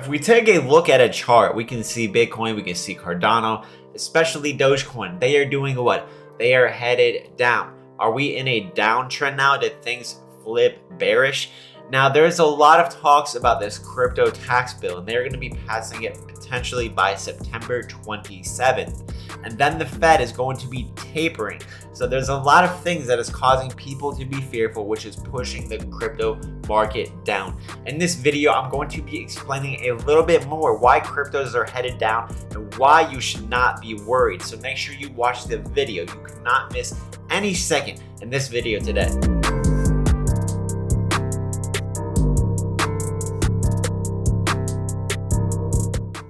If we take a look at a chart, we can see Bitcoin, we can see Cardano, especially Dogecoin. They are doing what? They are headed down. Are we in a downtrend now? Did things flip bearish? Now, there's a lot of talks about this crypto tax bill, and they're going to be passing it potentially by September 27th. And then the Fed is going to be tapering. So there's a lot of things that is causing people to be fearful, which is pushing the crypto market down. In this video, I'm going to be explaining a little bit more why cryptos are headed down and why you should not be worried. So make sure you watch the video. You cannot miss any second in this video today.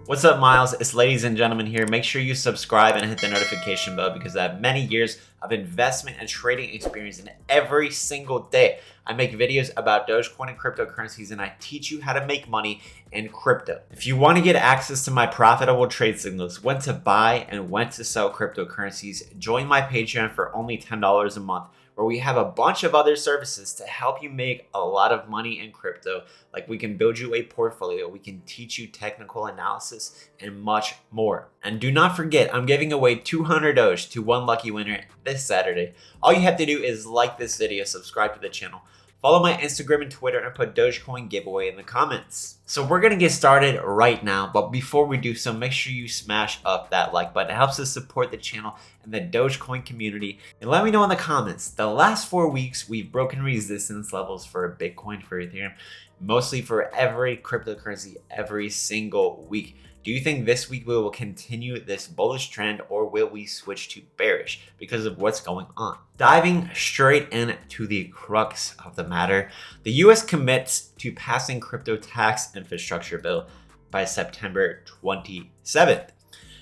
What's up, Myles? It's ladies and gentlemen here. Make sure you subscribe and hit the notification bell because I have many years of investment and trading experience, and every single day I make videos about Dogecoin and cryptocurrencies, and I teach you how to make money in crypto. If you want to get access to my profitable trade signals, when to buy and when to sell cryptocurrencies, join my Patreon for only $10 a month, where we have a bunch of other services to help you make a lot of money in crypto. Like, we can build you a portfolio, we can teach you technical analysis, and much more. And do not forget, I'm giving away 200 Doge to one lucky winner this Saturday. All you have to do is like this video, subscribe to the channel, follow my Instagram and Twitter, and put Dogecoin giveaway in the comments. So we're gonna get started right now, but before we do so, make sure you smash up that like button. It helps us support the channel and the Dogecoin community. And let me know in the comments, the last 4 weeks, we've broken resistance levels for Bitcoin, for Ethereum, mostly for every cryptocurrency every single week. Do you think this week we will continue this bullish trend, or will we switch to bearish because of what's going on? Diving straight into the crux of the matter, the US commits to passing crypto tax infrastructure bill by September 27th.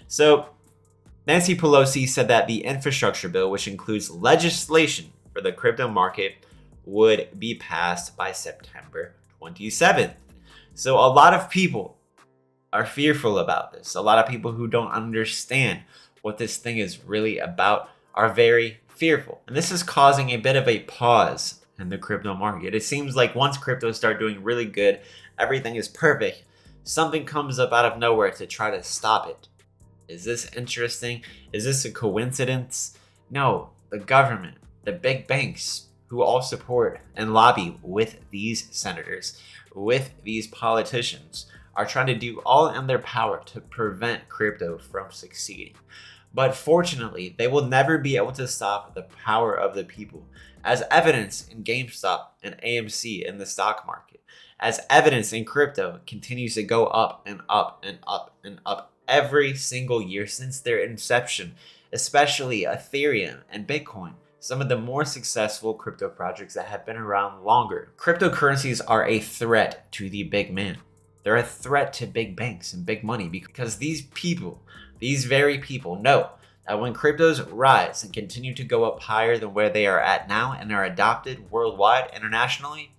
So Nancy Pelosi said that the infrastructure bill, which includes legislation for the crypto market, would be passed by September 27th. So a lot of people are fearful about this. A lot of people who don't understand what this thing is really about are very fearful. And this is causing a bit of a pause in the crypto market. It seems like once cryptos start doing really good, everything is perfect, something comes up out of nowhere to try to stop it. Is this interesting? Is this a coincidence? No, the government, the big banks who all support and lobby with these senators, with these politicians, are trying to do all in their power to prevent crypto from succeeding. But fortunately, they will never be able to stop the power of the people, as evidence in GameStop and AMC in the stock market, as evidence in crypto continues to go up and up and up and up every single year since their inception, especially Ethereum and Bitcoin, some of the more successful crypto projects that have been around longer. Cryptocurrencies are a threat to the big man. They're a threat to big banks and big money, because these people, these very people, know that when cryptos rise and continue to go up higher than where they are at now and are adopted worldwide, internationally,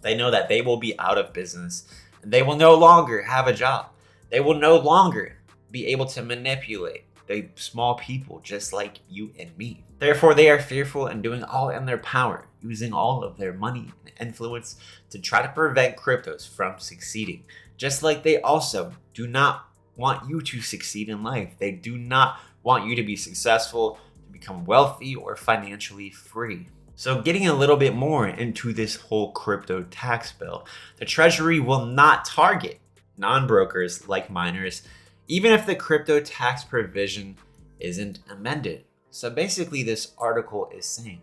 they know that they will be out of business and they will no longer have a job. They will no longer be able to manipulate the small people just like you and me. Therefore, they are fearful and doing all in their power, using all of their money and influence to try to prevent cryptos from succeeding. Just like they also do not want you to succeed in life. They do not want you to be successful, to become wealthy, or financially free. So getting a little bit more into this whole crypto tax bill, the Treasury will not target non-brokers like miners, even if the crypto tax provision isn't amended. So basically, this article is saying,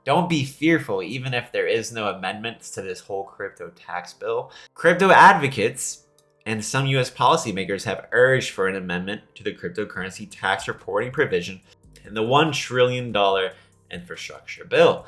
don't be fearful even if there is no amendments to this whole crypto tax bill. Crypto advocates and some US policymakers have urged for an amendment to the cryptocurrency tax reporting provision in the $1 trillion infrastructure bill.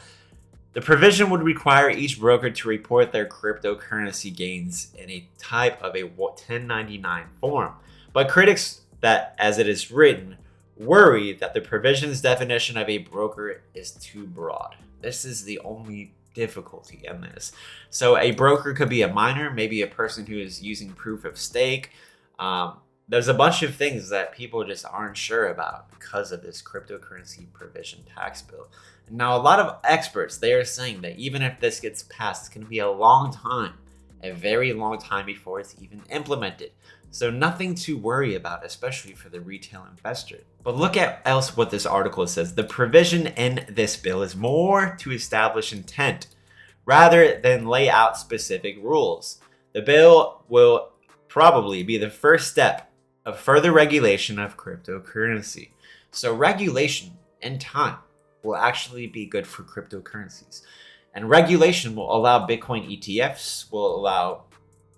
The provision would require each broker to report their cryptocurrency gains in a type of a 1099 form. But critics, that as it is written, worry that the provision's definition of a broker is too broad. This is the only difficulty in this. So a broker could be a miner, maybe a person who is using proof of stake. There's a bunch of things that people just aren't sure about because of this cryptocurrency provision tax bill. Now, a lot of experts, they are saying that even if this gets passed, it's going to be a long time a very long time before it's even implemented. So nothing to worry about, especially for the retail investor. But look at else what this article says. The provision in this bill is more to establish intent rather than lay out specific rules. The bill will probably be the first step of further regulation of cryptocurrency. So regulation in time will actually be good for cryptocurrencies. And regulation will allow Bitcoin ETFs, will allow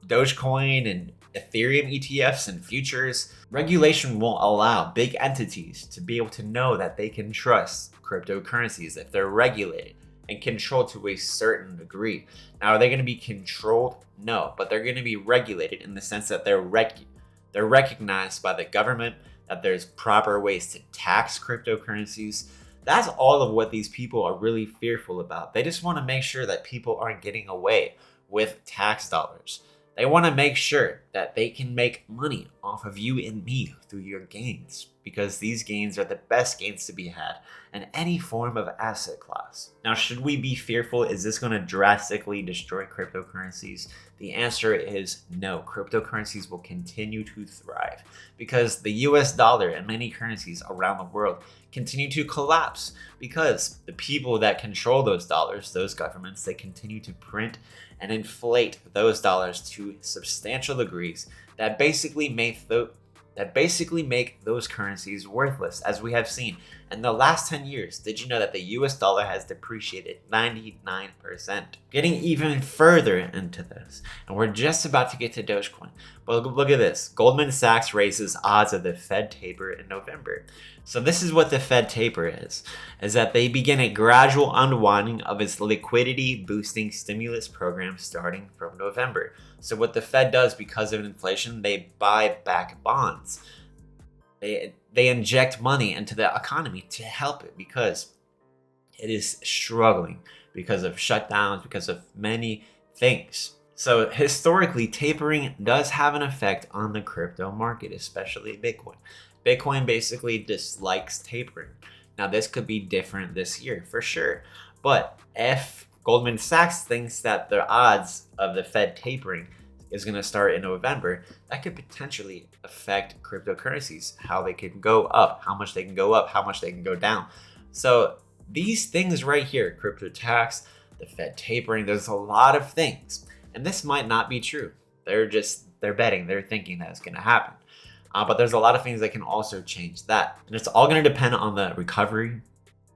Dogecoin and Ethereum ETFs and futures. Regulation will allow big entities to be able to know that they can trust cryptocurrencies if they're regulated and controlled to a certain degree. Now, are they going to be controlled? No, but they're going to be regulated in the sense that they're recognized by the government, that there's proper ways to tax cryptocurrencies. That's all of what these people are really fearful about. They just want to make sure that people aren't getting away with tax dollars. They want to make sure that they can make money off of you and me through your gains, because these gains are the best gains to be had in any form of asset class. Now, should we be fearful? Is this going to drastically destroy cryptocurrencies? The answer is no. Cryptocurrencies will continue to thrive because the US dollar and many currencies around the world continue to collapse because the people that control those dollars, those governments, they continue to print and inflate those dollars to substantial degrees that basically make those currencies worthless, as we have seen in the last 10 years. Did you know that the US dollar has depreciated 99%? Getting even further into this, and we're just about to get to Dogecoin, but look at this. Goldman Sachs raises odds of the Fed taper in November. So this is what the Fed taper is that they begin a gradual unwinding of its liquidity boosting stimulus program starting from November. So what the Fed does, because of inflation, they buy back bonds. They inject money into the economy to help it because it is struggling because of shutdowns, because of many things. So historically, tapering does have an effect on the crypto market, especially Bitcoin. Bitcoin basically dislikes tapering. Now, this could be different this year for sure. But if Goldman Sachs thinks that the odds of the Fed tapering is going to start in November, that could potentially affect cryptocurrencies, how they can go up, how much they can go up, how much they can go down. So these things right here, crypto tax, the Fed tapering, there's a lot of things. And this might not be true. They're betting, they're thinking that it's going to happen. But there's a lot of things that can also change that. And it's all going to depend on the recovery,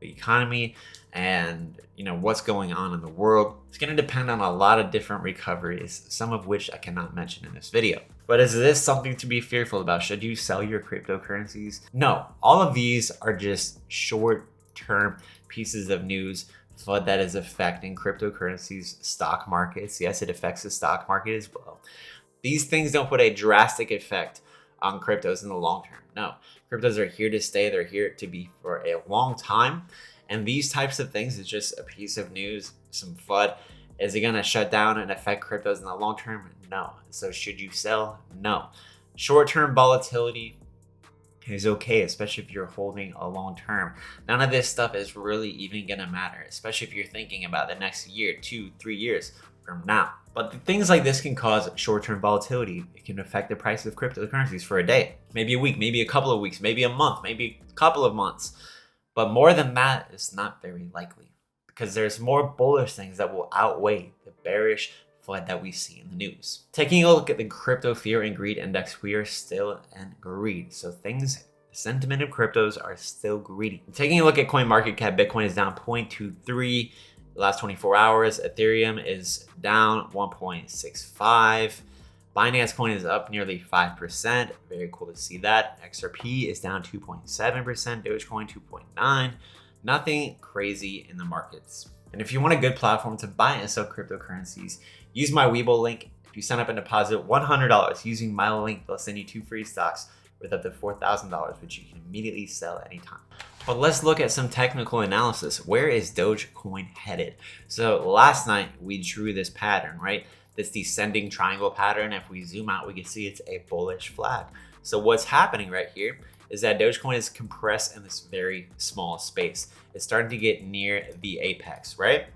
the economy, and what's going on in the world. It's going to depend on a lot of different recoveries, some of which I cannot mention in this video. But is this something to be fearful about? Should you sell your cryptocurrencies? No, all of these are just short-term pieces of news that is affecting cryptocurrencies, stock markets. Yes, it affects the stock market as well. These things don't put a drastic effect on cryptos in the long term. No, cryptos are here to stay. They're here to be for a long time. And these types of things is just a piece of news, some FUD. Is it going to shut down and affect cryptos in the long term? No. So should you sell? No. Short-term volatility is okay, especially if you're holding a long term. None of this stuff is really even going to matter, especially if you're thinking about the next year, 2-3 years from now. But things like this can cause short-term volatility. It can affect the price of cryptocurrencies for a day, maybe a week, maybe a couple of weeks, maybe a month, maybe a couple of months. But more than that is not very likely because there's more bullish things that will outweigh the bearish flood that we see in the news. Taking a look at the crypto fear and greed index, we are still in greed. So sentiment of cryptos are still greedy. Taking a look at CoinMarketCap, Bitcoin is down 0.23 the last 24 hours. Ethereum is down 1.65. Binance Coin is up nearly 5%. Very cool to see that. XRP is down 2.7%. Dogecoin 2.9%. Nothing crazy in the markets. And if you want a good platform to buy and sell cryptocurrencies, use my WEBULL link. If you sign up and deposit $100 using my link, they'll send you 2 free stocks with up to $4,000, which you can immediately sell anytime. But let's look at some technical analysis. Where is Dogecoin headed? So last night we drew this pattern, right? This descending triangle pattern. If we zoom out, we can see it's a bullish flag. So what's happening right here is that Dogecoin is compressed in this very small space. It's starting to get near the apex, right?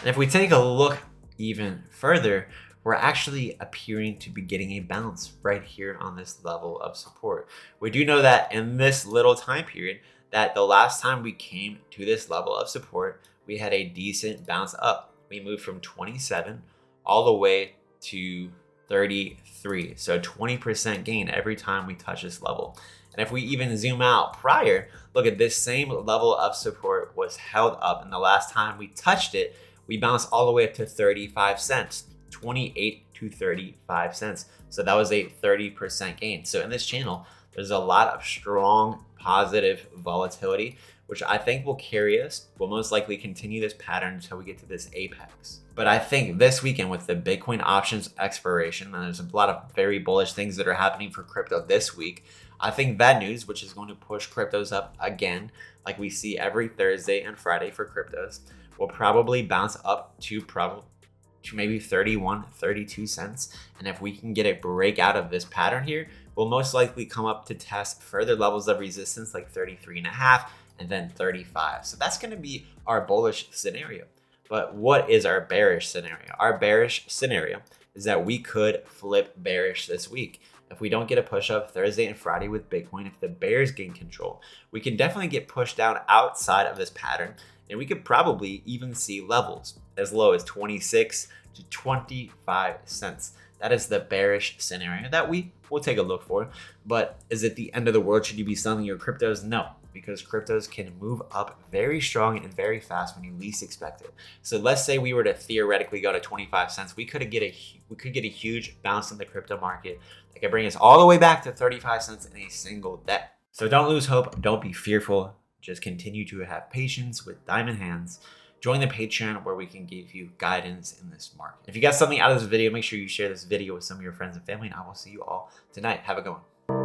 And if we take a look even further, we're actually appearing to be getting a bounce right here on this level of support. We do know that in this little time period, that the last time we came to this level of support, we had a decent bounce up. We moved from 27 all the way to 33. So 20% gain every time we touch this level. And if we even zoom out prior, look at this same level of support was held up. And the last time we touched it, we bounced all the way up to 35 cents, 28 to 35 cents. So that was a 30% gain. So in this channel, there's a lot of strong positive volatility, which I think will carry us. We'll most likely continue this pattern until we get to this apex. But I think this weekend with the Bitcoin options expiration, and there's a lot of very bullish things that are happening for crypto this week, I think that news, which is going to push cryptos up again, like we see every Thursday and Friday for cryptos, will probably bounce up to maybe 31, 32 cents. And if we can get a break out of this pattern here, we'll most likely come up to test further levels of resistance like 33.5 and then 35. So that's going to be our bullish scenario. But what is our bearish scenario? Our bearish scenario is that we could flip bearish this week. If we don't get a push up Thursday and Friday with Bitcoin, if the bears gain control, we can definitely get pushed down outside of this pattern. And we could probably even see levels as low as 26 to 25 cents. That is the bearish scenario that we will take a look for. But is it the end of the world? Should you be selling your cryptos? No, because cryptos can move up very strong and very fast when you least expect it. So let's say we were to theoretically go to 25 cents. We could get a huge bounce in the crypto market that could bring us all the way back to 35 cents in a single day. So don't lose hope. Don't be fearful. Just continue to have patience with diamond hands. Join the Patreon where we can give you guidance in this market. If you got something out of this video, make sure you share this video with some of your friends and family, and I will see you all tonight. Have a good one.